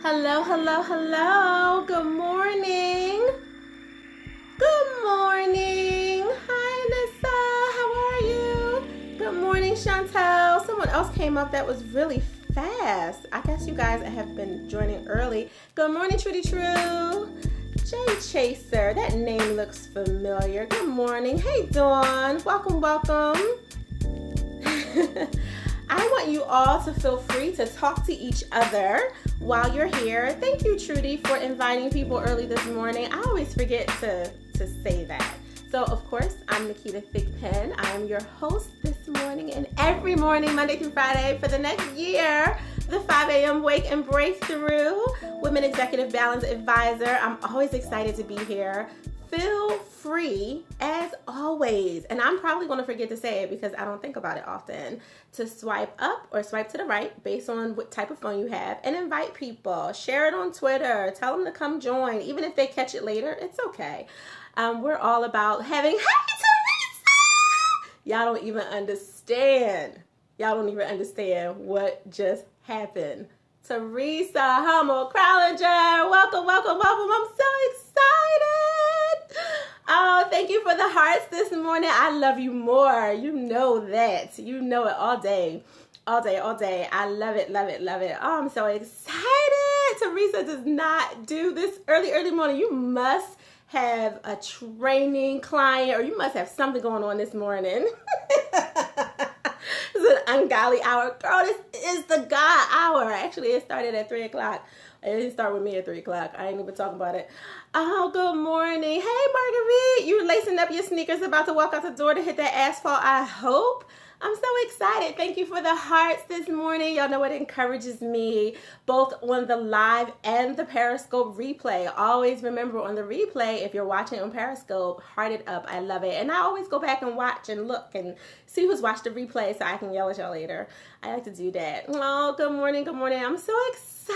Hello, hello, hello. Good morning. Good morning. Hi, Nissa. How are you? Good morning, Chantel. Someone else came up that was really fast. I guess you guys have been joining early. Good morning, Trudy True. Jay Chaser. That name looks familiar. Good morning. Hey, Dawn. Welcome, welcome. I want you all to feel free to talk to each other while you're here. Thank you, Trudy, for inviting people early this morning. I always forget to say that. So, of course, I'm Naketa Thigpen. I am your host this morning and every morning, Monday through Friday, for the next year, the 5 a.m. Wake and Breakthrough Women Executive Balance Advisor. I'm always excited to be here. Feel free, as always, and I'm probably going to forget to say it because I don't think about it often, to swipe up or swipe to the right based on what type of phone you have and invite people. Share it on Twitter. Tell them to come join. Even if they catch it later, it's okay. We're all about having, hey, Teresa! Y'all don't even understand. Y'all don't even understand what just happened. Teresa Hummel-Kralinger, welcome, welcome, welcome. I'm so excited. Oh, thank you for the hearts this morning. I love you more. You know that. You know it all day. All day, all day. I love it, love it, love it. Oh, I'm so excited. Teresa does not do this early morning. You must have a training client or you must have something going on this morning. It's an ungodly hour. Girl, this is the God hour. Actually, it started at 3 o'clock. It didn't start with me at 3 o'clock. I ain't even talking about it. Oh, good morning. Hey, Marguerite. You lacing up your sneakers about to walk out the door to hit that asphalt, I hope. I'm so excited. Thank you for the hearts this morning. Y'all know what encourages me, both on the live and the Periscope replay. Always remember on the replay, if you're watching on Periscope, heart it up. I love it. And I always go back and watch and look and see who's watched the replay so I can yell at y'all later. I like to do that. Oh, good morning. Good morning. I'm so excited.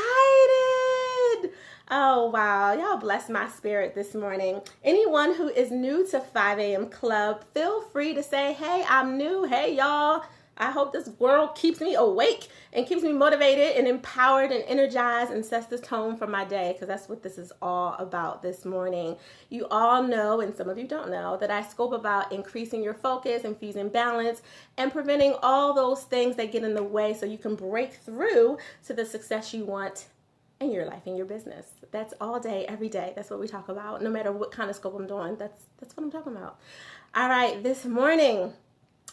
Oh, wow. Y'all bless my spirit this morning. Anyone who is new to 5 a.m. Club, feel free to say, hey, I'm new. Hey, y'all. I hope this world keeps me awake and keeps me motivated and empowered and energized and sets the tone for my day, because that's what this is all about this morning. You all know, and some of you don't know, that I scope about increasing your focus, infusing balance, and preventing all those things that get in the way so you can break through to the success you want in your life, in your business. That's all day, every day. That's what we talk about. No matter what kind of scope I'm doing, that's what I'm talking about. All right, this morning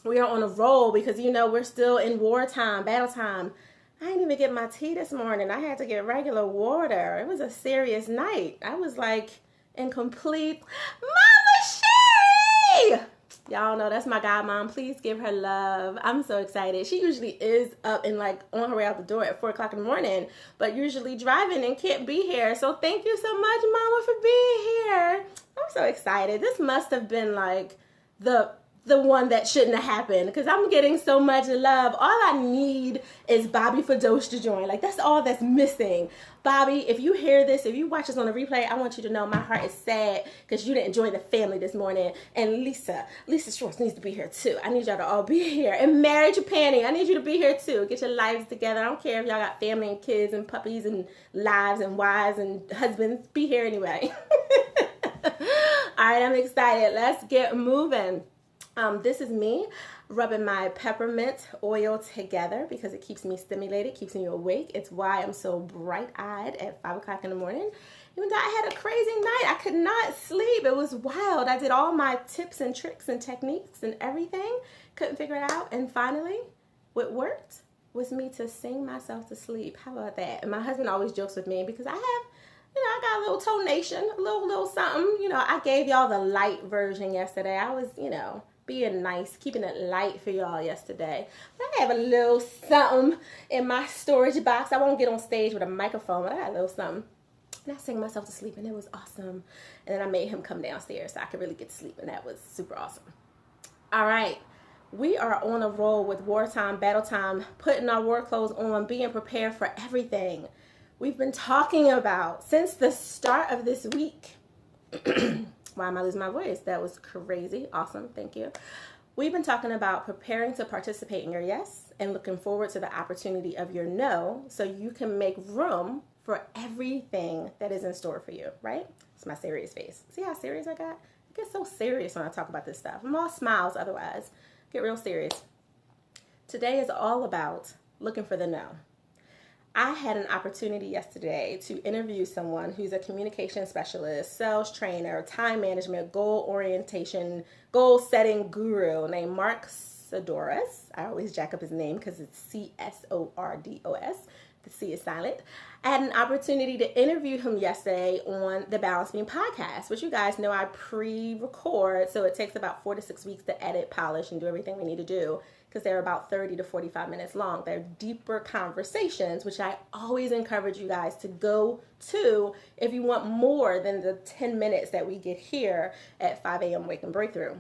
we are on a roll because we're still in wartime, battle time. I didn't even get my tea this morning. I had to get regular water. It was a serious night. I was like in complete Mama Sherry. Y'all know that's my godmom. Please give her love. I'm so excited. She usually is up and on her way out the door at 4 o'clock in the morning, but usually driving and can't be here. So thank you so much, Mama, for being here. I'm so excited. This must have been the one that shouldn't have happened because I'm getting so much love. All I need is Bobby Fadosh to join. That's all that's missing. Bobby, if you hear this, if you watch this on the replay, I want you to know my heart is sad because you didn't join the family this morning. And Lisa Schwartz needs to be here too. I need y'all to all be here. And Mary Japani, I need you to be here too. Get your lives together. I don't care if y'all got family and kids and puppies and lives and wives and husbands. Be here anyway. All right, I'm excited. Let's get moving. This is me rubbing my peppermint oil together because it keeps me stimulated, keeps me awake. It's why I'm so bright-eyed at 5 o'clock in the morning. Even though I had a crazy night, I could not sleep. It was wild. I did all my tips and tricks and techniques and everything. Couldn't figure it out. And finally, what worked was me to sing myself to sleep. How about that? And my husband always jokes with me because I got a little tonation, a little something. I gave y'all the light version yesterday. I was, being nice, keeping it light for y'all yesterday. But I have a little something in my storage box. I won't get on stage with a microphone, but I got a little something. And I sang myself to sleep, and it was awesome. And then I made him come downstairs so I could really get to sleep, and that was super awesome. All right. We are on a roll with wartime, battle time, putting our war clothes on, being prepared for everything we've been talking about since the start of this week. Why am I losing my voice? That was crazy. Awesome. Thank you. We've been talking about preparing to participate in your yes and looking forward to the opportunity of your no so you can make room for everything that is in store for you, right? It's my serious face. See how serious I got? I get so serious when I talk about this stuff. I'm all smiles otherwise. Get real serious. Today is all about looking for the no. I had an opportunity yesterday to interview someone who's a communication specialist, sales trainer, time management, goal orientation, goal setting guru named Mark Sordos. I always jack up his name because it's Sordos. The C is silent. I had an opportunity to interview him yesterday on the Balance Beam podcast, which you guys know I pre-record, so it takes about 4 to 6 weeks to edit, polish, and do everything we need to do because they're about 30 to 45 minutes long. They're deeper conversations, which I always encourage you guys to go to if you want more than the 10 minutes that we get here at 5 a.m. Wake and Breakthrough.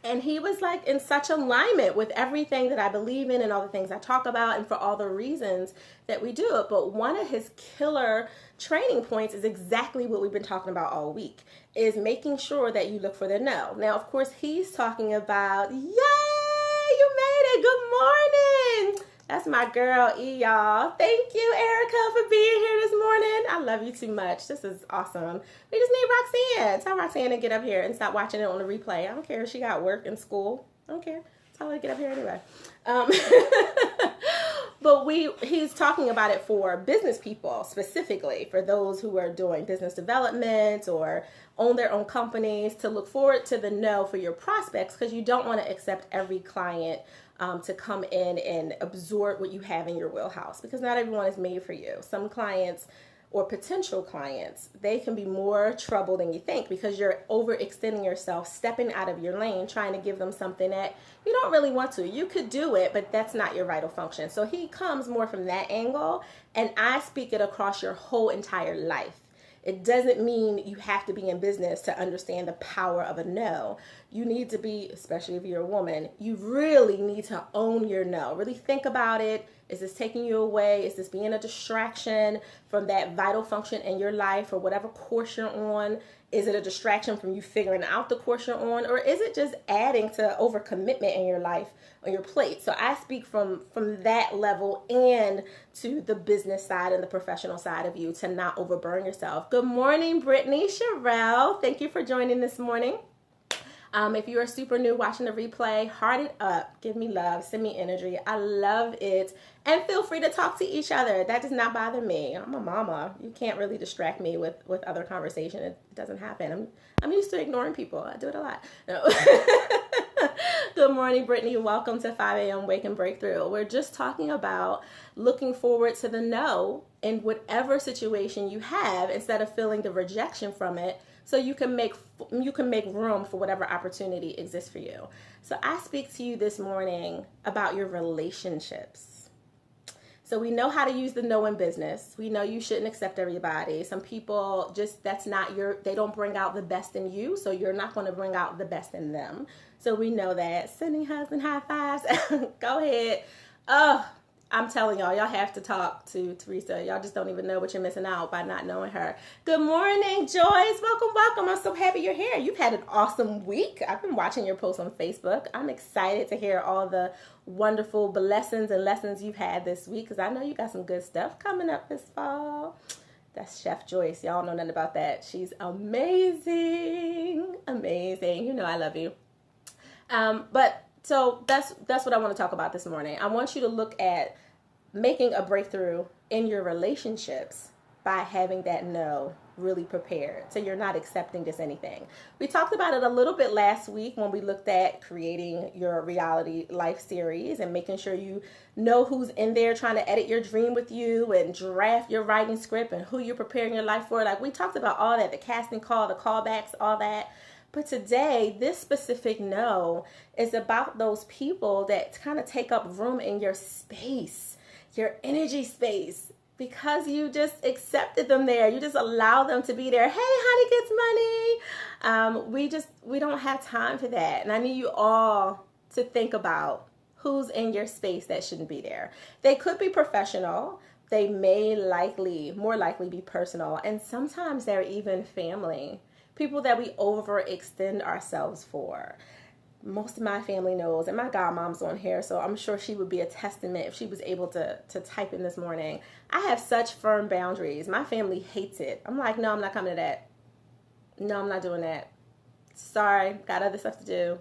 And he was like in such alignment with everything that I believe in and all the things I talk about and for all the reasons that we do it. But one of his killer training points is exactly what we've been talking about all week, is making sure that you look for the no. Now, of course, he's talking about, yay, you made it. Good morning. That's my girl, E, y'all. Thank you, Erica, for being here this morning. I love you too much. This is awesome. We just need Roxanne. Tell Roxanne to get up here and stop watching it on the replay. I don't care if she got work and school. I don't care. Tell her to get up here anyway. But he's talking about it for business people, specifically for those who are doing business development or own their own companies, to look forward to the no for your prospects, because you don't want to accept every client to come in and absorb what you have in your wheelhouse, because not everyone is made for you. Some clients or potential clients, they can be more trouble than you think because you're overextending yourself, stepping out of your lane, trying to give them something that you don't really want to. You could do it, but that's not your vital function. So he comes more from that angle, and I speak it across your whole entire life. It doesn't mean you have to be in business to understand the power of a no. You need to be, especially if you're a woman, you really need to own your no. Really think about it. Is this taking you away? Is this being a distraction from that vital function in your life or whatever course you're on? Is it a distraction from you figuring out the course you're on? Or is it just adding to overcommitment in your life, on your plate? So I speak from that level and to the business side and the professional side of you, to not overburn yourself. Good morning, Brittany, Sherelle. Thank you for joining this morning. If you are super new watching the replay, heart it up, give me love, send me energy. I love it. And feel free to talk to each other. That does not bother me. I'm a mama. You can't really distract me with other conversation. It doesn't happen. I'm used to ignoring people. I do it a lot. No. Good morning, Brittany. Welcome to 5 a.m. Wake and Breakthrough. We're just talking about looking forward to the no in whatever situation you have, instead of feeling the rejection from it, so you can make room for whatever opportunity exists for you. So I speak to you this morning about your relationships. So we know how to use the no in business. We know you shouldn't accept everybody. Some people just, they don't bring out the best in you, so you're not going to bring out the best in them. So we know that. Sending husband high fives. Go ahead. Oh, I'm telling y'all have to talk to Teresa. Y'all just don't even know what you're missing out by not knowing her. Good morning, Joyce. Welcome. I'm so happy you're here. You've had an awesome week. I've been watching your posts on Facebook. I'm excited to hear all the wonderful blessings and lessons you've had this week, because I know you got some good stuff coming up this fall. That's Chef Joyce. Y'all know nothing about that. She's amazing. Amazing. You know I love you. So that's what I want to talk about this morning. I want you to look at making a breakthrough in your relationships by having that no really prepared, so you're not accepting just anything. We talked about it a little bit last week when we looked at creating your reality life series and making sure you know who's in there trying to edit your dream with you and draft your writing script and who you're preparing your life for. Like, we talked about all that, the casting call, the callbacks, all that. But today, this specific no is about those people that kind of take up room in your space, your energy space, because you just accepted them there. You just allow them to be there. Hey, honey gets money. We don't have time for that. And I need you all to think about who's in your space that shouldn't be there. They could be professional. They may more likely be personal. And sometimes they're even family. People that we overextend ourselves for. most of my family knows, and my godmom's on here, so I'm sure she would be a testament if she was able to type in this morning. I have such firm boundaries. My family hates it. I'm like, no, I'm not coming to that. No, I'm not doing that. Sorry, got other stuff to do.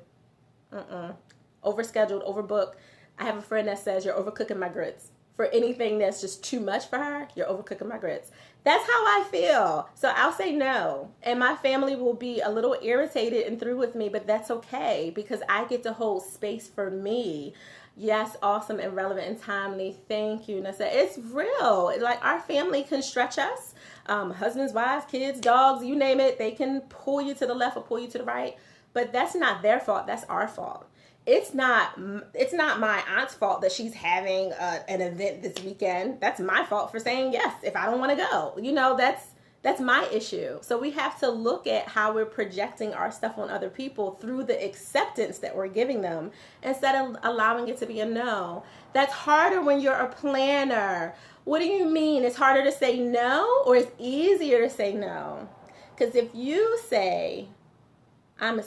Overscheduled, overbooked. I have a friend that says, you're overcooking my grits. For anything that's just too much for her, you're overcooking my grits. That's how I feel. So I'll say no. And my family will be a little irritated and through with me, but that's okay because I get to hold space for me. Yes, awesome and relevant and timely. Thank you, Nessa. It's real. Like, our family can stretch us. Husbands, wives, kids, dogs, you name it. They can pull you to the left or pull you to the right. But that's not their fault. That's our fault. It's not my aunt's fault that she's having an event this weekend. That's my fault for saying yes if I don't want to go. You know, that's my issue. So we have to look at how we're projecting our stuff on other people through the acceptance that we're giving them instead of allowing it to be a no. That's harder when you're a planner. What do you mean? It's harder to say no, or it's easier to say no? Because if you say, I'm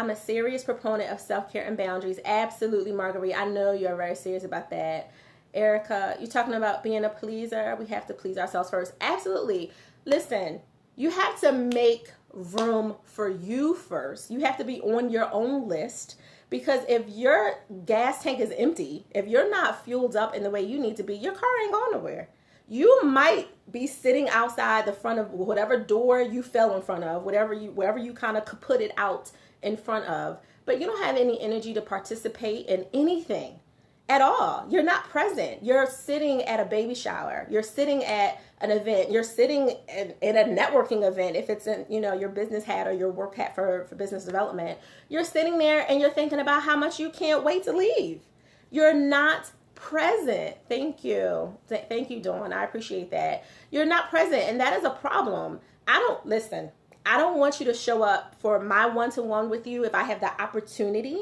a serious proponent of self-care and boundaries. Absolutely, Marguerite. I know you're very serious about that. Erica, you're talking about being a pleaser. We have to please ourselves first. Absolutely. Listen, you have to make room for you first. You have to be on your own list, because if your gas tank is empty, if you're not fueled up in the way you need to be, your car ain't going nowhere. You might be sitting outside the front of whatever door you fell in front of, wherever you kind of put it out in front of, but you don't have any energy to participate in anything at all. You're not present. You're sitting at a baby shower. You're sitting at an event. You're sitting in a networking event. If it's in, your business hat or your work hat for business development, you're sitting there and you're thinking about how much you can't wait to leave. You're not present. Thank you. Thank you, Dawn. I appreciate that. You're not present, and that is a problem. I don't want you to show up for my one-to-one with you if I have the opportunity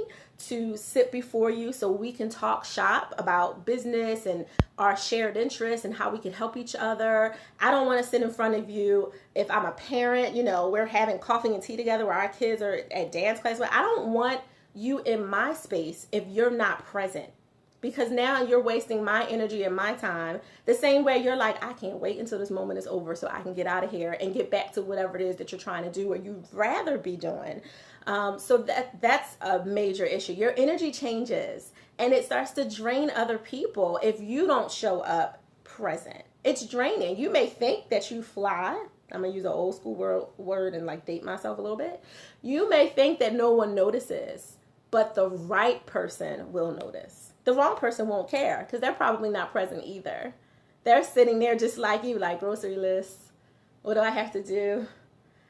to sit before you so we can talk shop about business and our shared interests and how we can help each other. I don't want to sit in front of you if I'm a parent, we're having coffee and tea together where our kids are at dance class. But I don't want you in my space if you're not present. Because now you're wasting my energy and my time the same way you're like, I can't wait until this moment is over so I can get out of here and get back to whatever it is that you're trying to do or you'd rather be doing. So that's a major issue. Your energy changes and it starts to drain other people if you don't show up present. It's draining. You may think that you fly. I'm going to use an old school word and like date myself a little bit. You may think that no one notices, but the right person will notice. The wrong person won't care because they're probably not present either. They're sitting there just like you, like grocery lists. What do I have to do?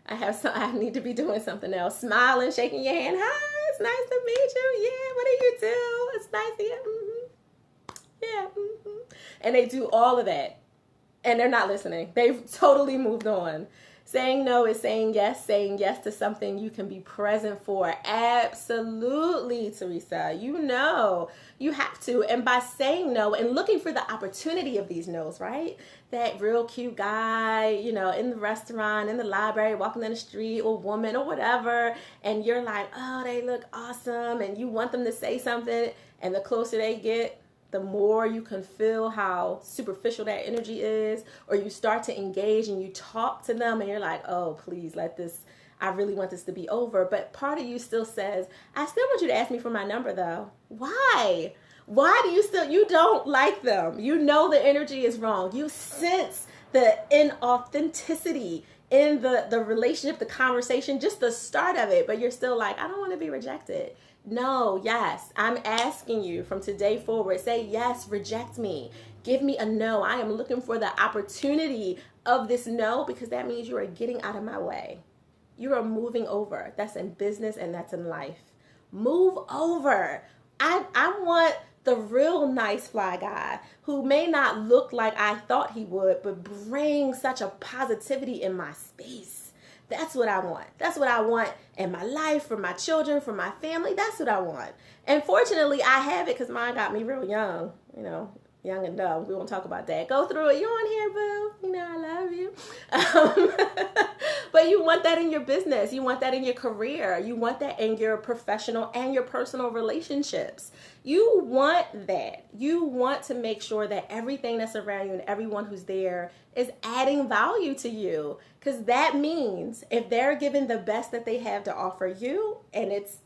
I need to be doing something else. Smiling, shaking your hand. Hi, it's nice to meet you. Yeah, what do you do? It's nice to hear. Yeah. And they do all of that. And they're not listening. They've totally moved on. Saying no is saying yes to something you can be present for. Absolutely, Teresa. You have to. And by saying no and looking for the opportunity of these no's, right? That real cute guy, in the restaurant, in the library, walking down the street, or woman, or whatever. And you're like, oh, they look awesome. And you want them to say something. And the closer they get, the more you can feel how superficial that energy is, or you start to engage and you talk to them and you're like, oh, please I really want this to be over. But part of you still says, I still want you to ask me for my number though. Why? Why do you don't like them? You know the energy is wrong. You sense the inauthenticity in the relationship, the conversation, just the start of it, but you're still like, I don't want to be rejected. No, yes, I'm asking you from today forward, say yes, reject me. Give me a no. I am looking for the opportunity of this no, because that means you are getting out of my way. You are moving over. That's in business and that's in life. Move over. I want the real nice fly guy who may not look like I thought he would, but bring such a positivity in my space. That's what I want. That's what I want in my life, for my children, for my family. That's what I want. And fortunately, I have it because mine got me real young. Young and dumb. We won't talk about that. Go through it. You on here, boo. You know I love you. But you want that in your business. You want that in your career. You want that in your professional and your personal relationships. You want that. You want to make sure that everything that's around you and everyone who's there is adding value to you. Because that means if they're giving the best that they have to offer you, and it's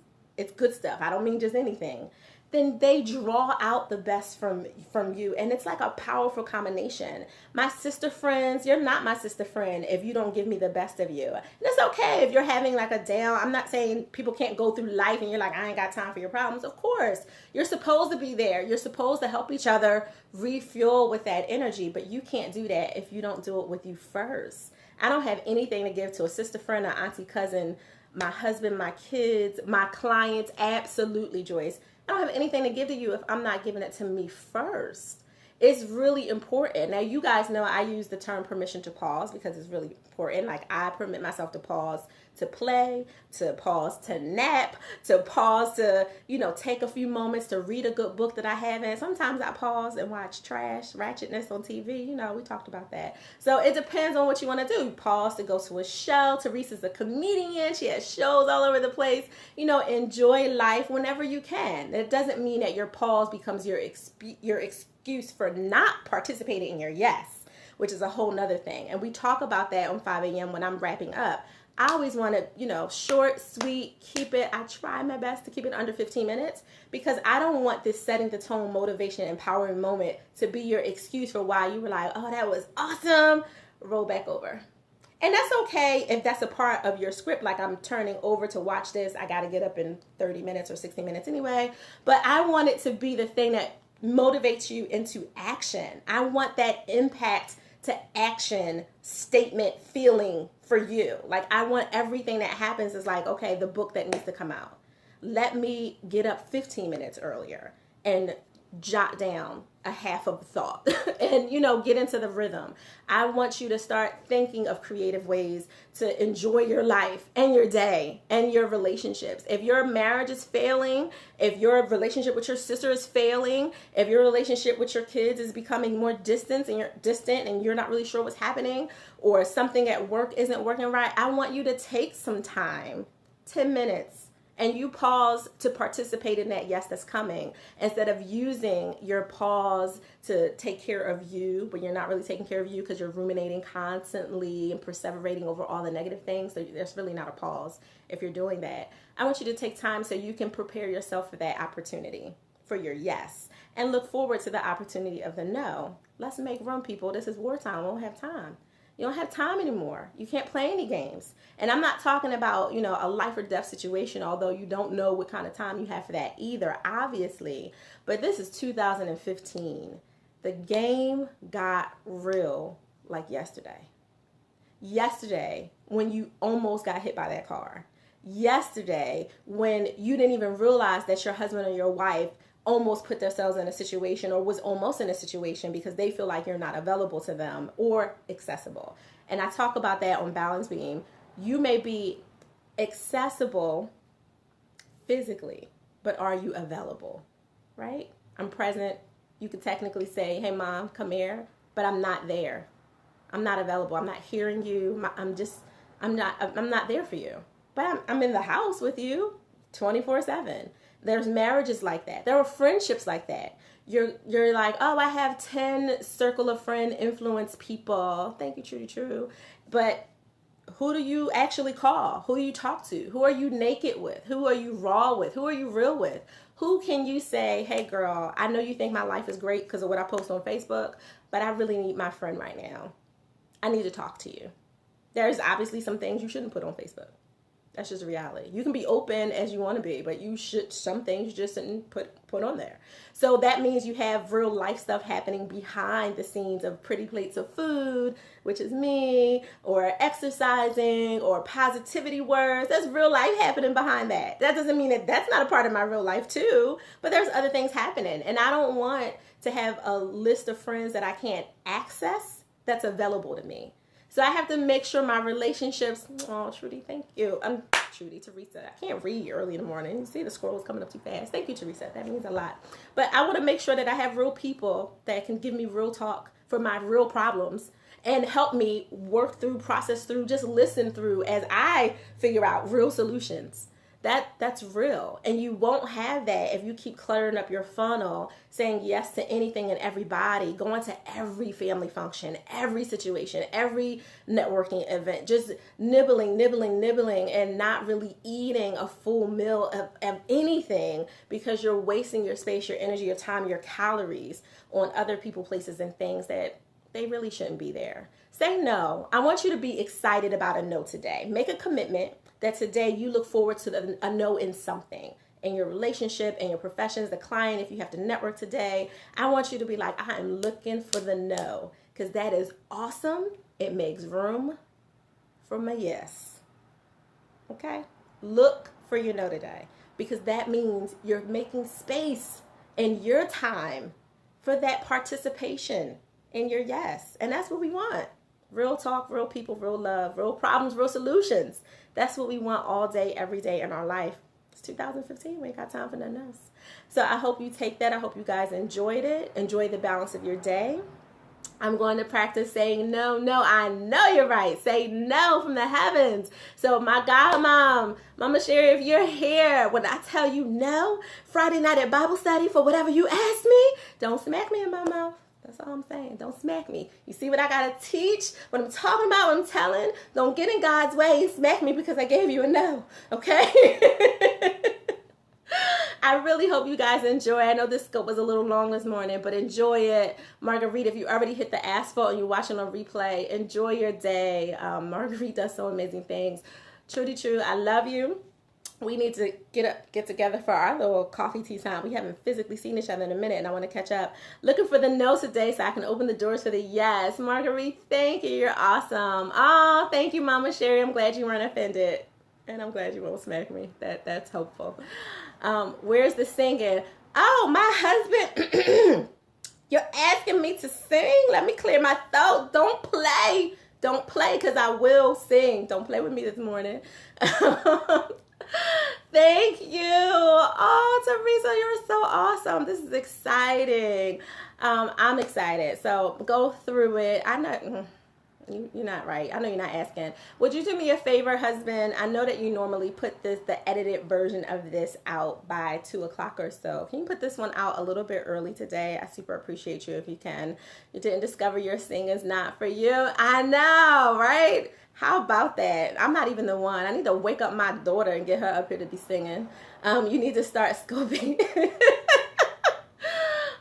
good stuff. I don't mean just anything. Then they draw out the best from you. And it's like a powerful combination. My sister friends, you're not my sister friend if you don't give me the best of you. And it's okay if you're having like a down. I'm not saying people can't go through life and you're like, I ain't got time for your problems. Of course, you're supposed to be there. You're supposed to help each other refuel with that energy. But you can't do that if you don't do it with you first. I don't have anything to give to a sister friend, an auntie, cousin, my husband, my kids, my clients. Absolutely, Joyce. I don't have anything to give to you if I'm not giving it to me first. It's really important. Now, you guys know I use the term permission to pause because it's really important. Like, I permit myself to pause to play, to pause to nap, to pause to, take a few moments to read a good book that I haven't. Sometimes I pause and watch trash, ratchetness on TV. We talked about that. So it depends on what you want to do. You pause to go to a show. Teresa's a comedian. She has shows all over the place. Enjoy life whenever you can. It doesn't mean that your pause becomes your excuse for not participating in your yes, which is a whole nother thing. And we talk about that on 5 a.m. when I'm wrapping up. I always want to, short, sweet, keep it. I try my best to keep it under 15 minutes because I don't want this setting the tone, motivation, empowering moment to be your excuse for why you were like, oh, that was awesome. Roll back over. And that's okay if that's a part of your script, like I'm turning over to watch this. I got to get up in 30 minutes or 60 minutes anyway. But I want it to be the thing that motivates you into action. I want that impact to action statement feeling for you. Like, I want everything that happens is like, okay, the book that needs to come out. Let me get up 15 minutes earlier and jot down a half of a thought and, get into the rhythm. I want you to start thinking of creative ways to enjoy your life and your day and your relationships. If your marriage is failing, if your relationship with your sister is failing, if your relationship with your kids is becoming more distant and you're not really sure what's happening, or something at work isn't working right, I want you to take some time, 10 minutes, and you pause to participate in that yes that's coming, instead of using your pause to take care of you, but you're not really taking care of you because you're ruminating constantly and perseverating over all the negative things. So there's really not a pause if you're doing that. I want you to take time so you can prepare yourself for that opportunity, for your yes, and look forward to the opportunity of the no. Let's make room, people. This is wartime. We won't have time. You don't have time anymore. You can't play any games. And I'm not talking about, a life or death situation, although you don't know what kind of time you have for that either, obviously. But this is 2015. The game got real like yesterday. Yesterday, when you almost got hit by that car. Yesterday, when you didn't even realize that your husband or your wife almost put themselves in a situation or was almost in a situation because they feel like you're not available to them or accessible. And I talk about that on Balance Beam. You may be accessible physically, but are you available, right? I'm present. You could technically say, hey, mom, come here, but I'm not there. I'm not available. I'm not hearing you. I'm not there for you, but I'm in the house with you 24/7. There's marriages like that. There are friendships like that. You're like, oh, I have 10 circle of friend influence people. Thank you, true. But who do you actually call? Who do you talk to? Who are you naked with? Who are you raw with? Who are you real with? Who can you say, hey, girl, I know you think my life is great because of what I post on Facebook, but I really need my friend right now. I need to talk to you. There's obviously some things you shouldn't put on Facebook. That's just reality. You can be open as you want to be, but some things you just shouldn't put on there. So that means you have real life stuff happening behind the scenes of pretty plates of food, which is me, or exercising, or positivity words. There's real life happening behind that. That doesn't mean that that's not a part of my real life too, but there's other things happening. And I don't want to have a list of friends that I can't access that's available to me. So I have to make sure my relationships, oh, Trudy, thank you. I'm Trudy, Teresa. I can't read early in the morning. You see the scroll's coming up too fast. Thank you, Teresa. That means a lot. But I want to make sure that I have real people that can give me real talk for my real problems and help me work through, process through, just listen through as I figure out real solutions. That's real. And you won't have that if you keep cluttering up your funnel, saying yes to anything and everybody, going to every family function, every situation, every networking event, just nibbling, and not really eating a full meal of anything because you're wasting your space, your energy, your time, your calories on other people, places, and things that they really shouldn't be there. Say no. I want you to be excited about a no today. Make a commitment that today you look forward to a no in something, in your relationship, in your professions, the client, if you have to network today. I want you to be like, I am looking for the no, because that is awesome. It makes room for my yes. Okay? Look for your no today, because that means you're making space in your time for that participation in your yes. And that's what we want. Real talk, real people, real love, real problems, real solutions. That's what we want all day, every day in our life. It's 2015. We ain't got time for nothing else. So I hope you take that. I hope you guys enjoyed it. Enjoy the balance of your day. I'm going to practice saying no. I know you're right. Say no from the heavens. So my God, Mama Sherry, if you're here, when I tell you no, Friday night at Bible study for whatever you ask me, don't smack me in my mouth. That's all I'm saying. Don't smack me. You see what I got to teach? What I'm talking about, what I'm telling? Don't get in God's way and smack me because I gave you a no. Okay? I really hope you guys enjoy. I know this scope was a little long this morning, but enjoy it. Marguerite, if you already hit the asphalt and you're watching on replay, enjoy your day. Marguerite does so amazing things. Trudy True, I love you. We need to get together for our little coffee tea time. We haven't physically seen each other in a minute, and I want to catch up. Looking for the no today so I can open the doors for the yes. Marguerite, thank you. You're awesome. Oh, thank you, Mama Sherry. I'm glad you weren't offended, and I'm glad you won't smack me. That's hopeful. Where's the singing? Oh, my husband. You're asking me to sing? Let me clear my throat. Don't play, because I will sing. Don't play with me this morning. Thank you. Oh, Teresa, you're so awesome. This is exciting. I'm excited. So go through it. I know you're not right. I know you're not asking. Would you do me a favor, husband? I know that you normally put the edited version of this out by 2 o'clock or so. Can you put this one out a little bit early today? I super appreciate you if you can. You didn't discover your singing's not for you. I know, right? How about that? I'm not even the one. I need to wake up my daughter and get her up here to be singing. You need to start scoping.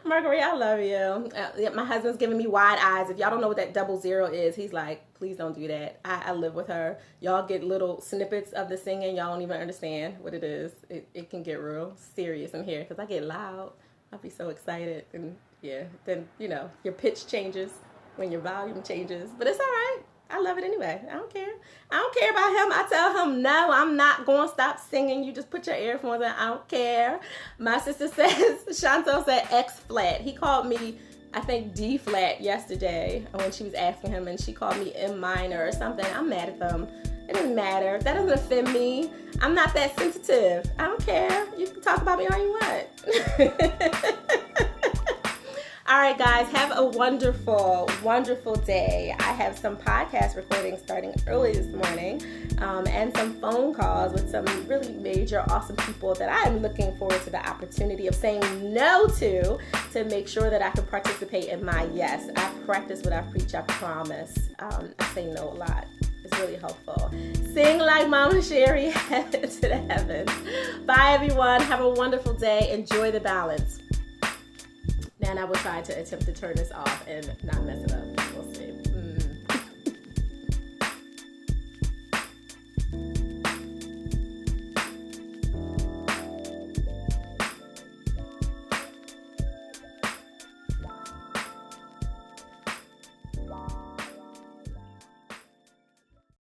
Marguerite, I love you. My husband's giving me wide eyes. If y'all don't know what that 00 is, he's like, please don't do that. I live with her. Y'all get little snippets of the singing. Y'all don't even understand what it is. It can get real serious in here because I get loud. I'll be so excited. And yeah, then, your pitch changes when your volume changes. But it's all right. I love it anyway. I don't care. I don't care about him. I tell him, no, I'm not going to stop singing. You just put your earphones in. I don't care. My sister says, Chantel said X flat. He called me, I think, D flat yesterday when she was asking him, and she called me M minor or something. I'm mad at them. It doesn't matter. That doesn't offend me. I'm not that sensitive. I don't care. You can talk about me all you want. All right, guys, have a wonderful, wonderful day. I have some podcast recordings starting early this morning and some phone calls with some really major, awesome people that I am looking forward to the opportunity of saying no to make sure that I can participate in my yes. I practice what I preach, I promise. I say no a lot. It's really helpful. Sing like Mama Sherry, heaven to the heavens. Bye, everyone. Have a wonderful day. Enjoy the balance. And I will try to attempt to turn this off and not mess it up. We'll see.